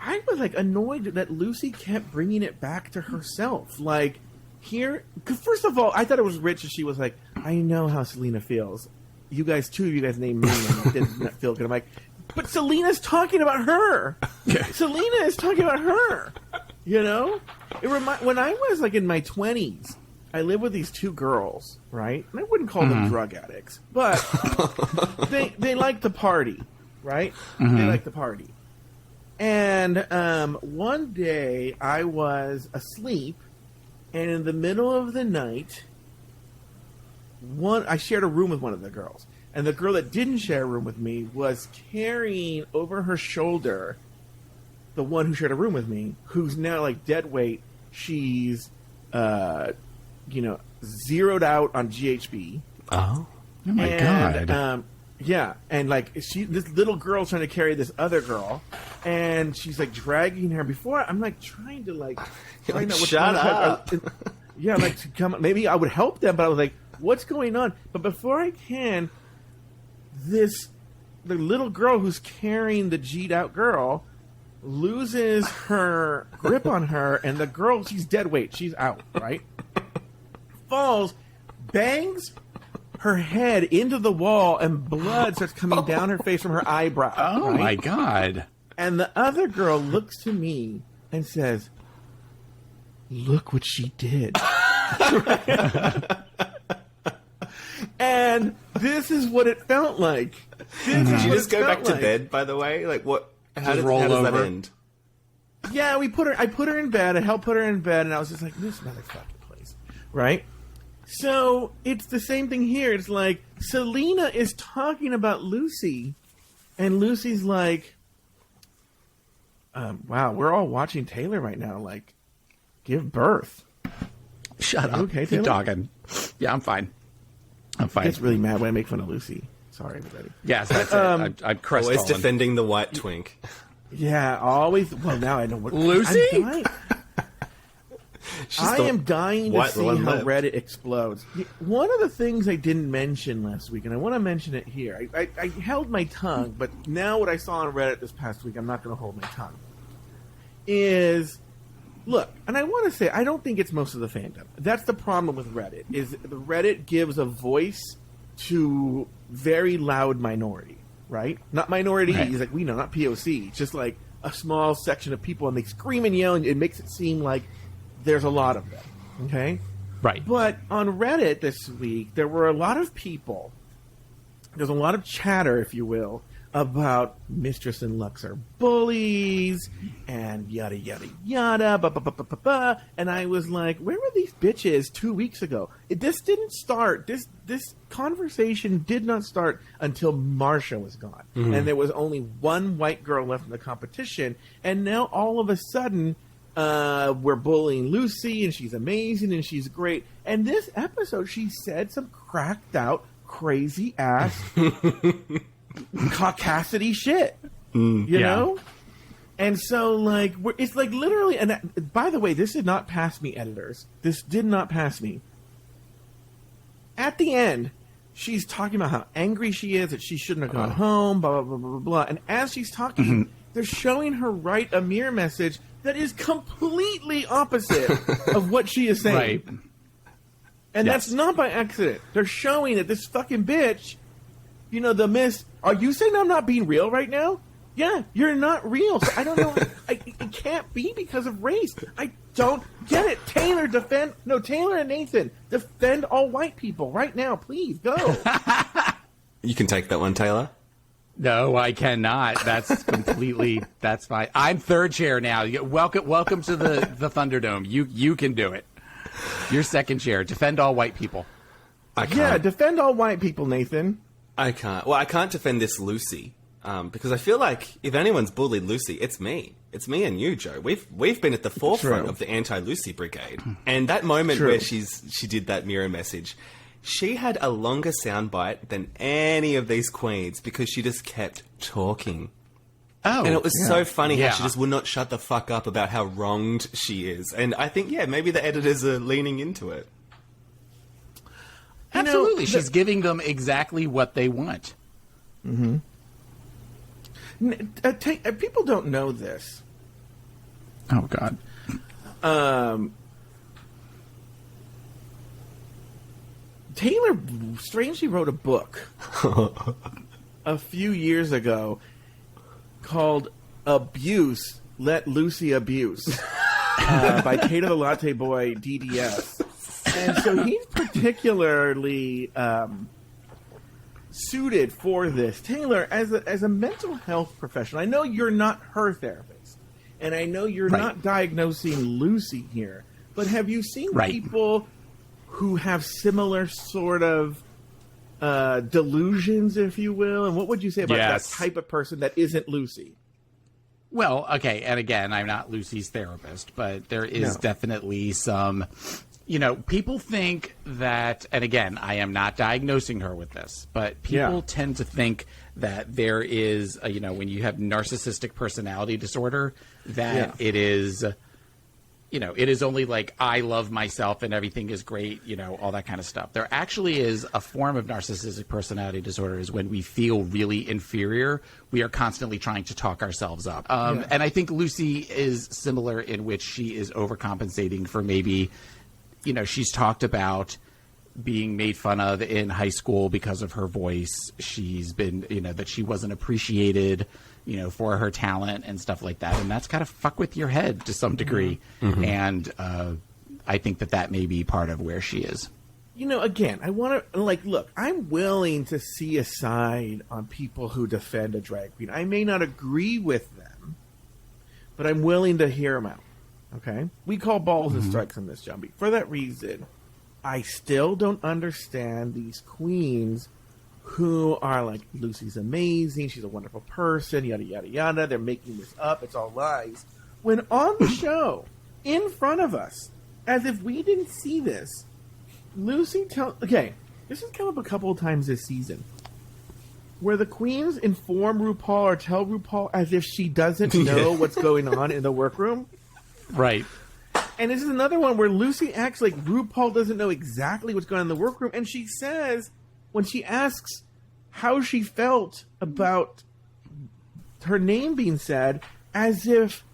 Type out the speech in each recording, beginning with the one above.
I was like annoyed that Loosey kept bringing it back to herself. Like here, cause first of all, I thought it was rich, and she was like, "I know how Selena feels. You guys, two of you guys named me, and it did not feel good." I'm like, "But Selena's talking about her. Selena is talking about her." You know, when I was like in my 20s, I lived with these two girls, right? And I wouldn't call them drug addicts, but they like to party, right? They like to party. And one day I was asleep, and in the middle of the night, I shared a room with one of the girls, and the girl that didn't share a room with me was carrying over her shoulder the one who shared a room with me, who's now like dead weight. She's, zeroed out on GHB. Oh my God. Yeah, and like this little girl's trying to carry this other girl, and she's like dragging her. Before I'm like trying to like find out what's shut up. Yeah, like to come. Maybe I would help them, but I was like, "What's going on?" But before I can, the little girl who's carrying the G'd out girl loses her grip on her, and the girl, she's dead weight. She's out, right? Falls, bangs her head into the wall, and blood starts coming down her face from her eyebrow. Oh, right? my God. And the other girl looks to me and says, "Look what she did." And this is what it felt like. Did you just go back to bed, by the way? Like, what? How does that end? Yeah, I put her in bed. I helped put her in bed, and I was just like, this motherfucking place. Right? So, it's the same thing here. It's like, Selena is talking about Loosey, and Lucy's like, wow, we're all watching Taylor right now, like, give birth. Shut up. Okay, Keep Taylor? talking. Yeah, I'm fine. I'm fine. I get really mad when I make fun of Lucy. Sorry, everybody. Yes, that's it. I'm crestfallen. Always defending the white twink. Yeah, always. Well, now I know what... Lucy? I am dying to see how lived. Reddit explodes. One of the things I didn't mention last week, and I want to mention it here, I held my tongue, but now what I saw on Reddit this past week, I'm not going to hold my tongue, is, look, and I want to say, I don't think it's most of the fandom. That's the problem with Reddit, is the Reddit gives a voice to very loud minority, right? Not minorities, right. Like we know, not POC, just like a small section of people, and they scream and yell, and it makes it seem like there's a lot of them, okay? Right. But on Reddit this week, there were a lot of people, there's a lot of chatter, if you will, about Mistress and Lux are bullies, and yada, yada, yada, ba. And I was like, where were these bitches 2 weeks ago? This didn't start, this conversation did not start until Marsha was gone. Mm-hmm. And there was only one white girl left in the competition, and now all of a sudden... we're bullying Loosey, and she's amazing, and she's great. And this episode, she said some cracked out, crazy ass, caucasity shit. You know? And so, like, it's like literally, and by the way, this did not pass me, editors. This did not pass me. At the end, she's talking about how angry she is, that she shouldn't have gone home, blah, blah, blah, blah, blah. And as she's talking, they're showing her write a mirror message that is completely opposite of what she is saying. Right. And that's not by accident. They're showing that this fucking bitch, you know, the miss, are you saying I'm not being real right now? Yeah, you're not real. So I don't know. It can't be because of race. I don't get it. Taylor and Nathan, defend all white people right now. Please, go. You can take that one, Taylor. No, I cannot. That's completely. That's fine. I'm third chair now. Welcome to the Thunderdome. You can do it. You're second chair. Defend all white people. I can't. Yeah, defend all white people, Nathan. I can't. Well, I can't defend this Loosey because I feel like if anyone's bullied Loosey, it's me. It's me and you, Joe. We've been at the forefront of the anti-Loosey brigade. And that moment where she did that mirror message. She had a longer soundbite than any of these queens because she just kept talking. Oh, and it was so funny how she just would not shut the fuck up about how wronged she is. And I think, maybe the editors are leaning into it. Absolutely. She's giving them exactly what they want. Mm-hmm. People don't know this, Oh, God. Taylor strangely wrote a book a few years ago called Abuse, Let Loosey Abuse by Kato the Latte Boy DDS. And so he's particularly suited for this. Taylor, as a mental health professional, I know you're not her therapist, and I know you're not diagnosing Loosey here, but have you seen people who have similar sort of delusions, if you will? And what would you say about that type of person that isn't Loosey? Well, okay, and again, I'm not Loosey's therapist, but there is definitely some, people think that, and again, I am not diagnosing her with this, but people tend to think that there is, when you have narcissistic personality disorder, that it is... it is only like, I love myself and everything is great, all that kind of stuff. There actually is a form of narcissistic personality disorder is when we feel really inferior. We are constantly trying to talk ourselves up. And I think Loosey is similar in which she is overcompensating for maybe, she's talked about being made fun of in high school because of her voice. She's been, that she wasn't appreciated for her talent and stuff like that. And that's kind of fuck with your head to some degree. Mm-hmm. And I think that may be part of where she is. Again, I want to, look, I'm willing to see a side on people who defend a drag queen. I may not agree with them, but I'm willing to hear them out. Okay? We call balls and strikes on this, Jumbie. For that reason, I still don't understand these queens who are like, Loosey's amazing, she's a wonderful person, yada, yada, yada. They're making this up. It's all lies. When on the show, in front of us, as if we didn't see this, Loosey okay, this has come up a couple of times this season, where the queens inform RuPaul or tell RuPaul as if she doesn't know what's going on in the workroom. Right. And this is another one where Loosey acts like RuPaul doesn't know exactly what's going on in the workroom, and she says, when she asks how she felt about her name being said, as if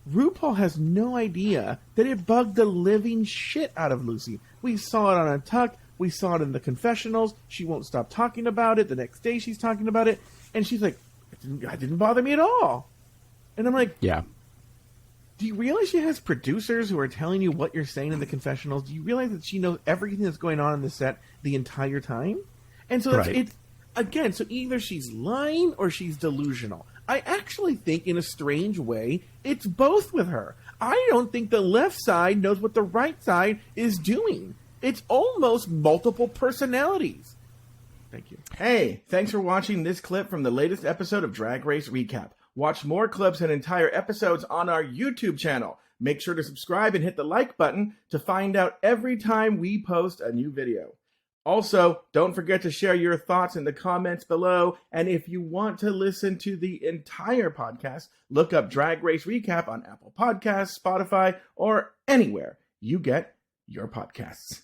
RuPaul has no idea that it bugged the living shit out of Loosey. We saw it on Untucked. We saw it in the confessionals. She won't stop talking about it. The next day she's talking about it. And she's like, it didn't bother me at all. And I'm like, yeah. Do you realize she has producers who are telling you what you're saying in the confessionals? Do you realize that she knows everything that's going on in the set the entire time? And so it's again, so either she's lying or she's delusional. I actually think, in a strange way, it's both with her. I don't think the left side knows what the right side is doing. It's almost multiple personalities. Thank you. Hey, thanks for watching this clip from the latest episode of Drag Race Recap. Watch more clips and entire episodes on our YouTube channel. Make sure to subscribe and hit the like button to find out every time we post a new video. Also, don't forget to share your thoughts in the comments below. And if you want to listen to the entire podcast, look up Drag Race Recap on Apple Podcasts, Spotify, or anywhere you get your podcasts.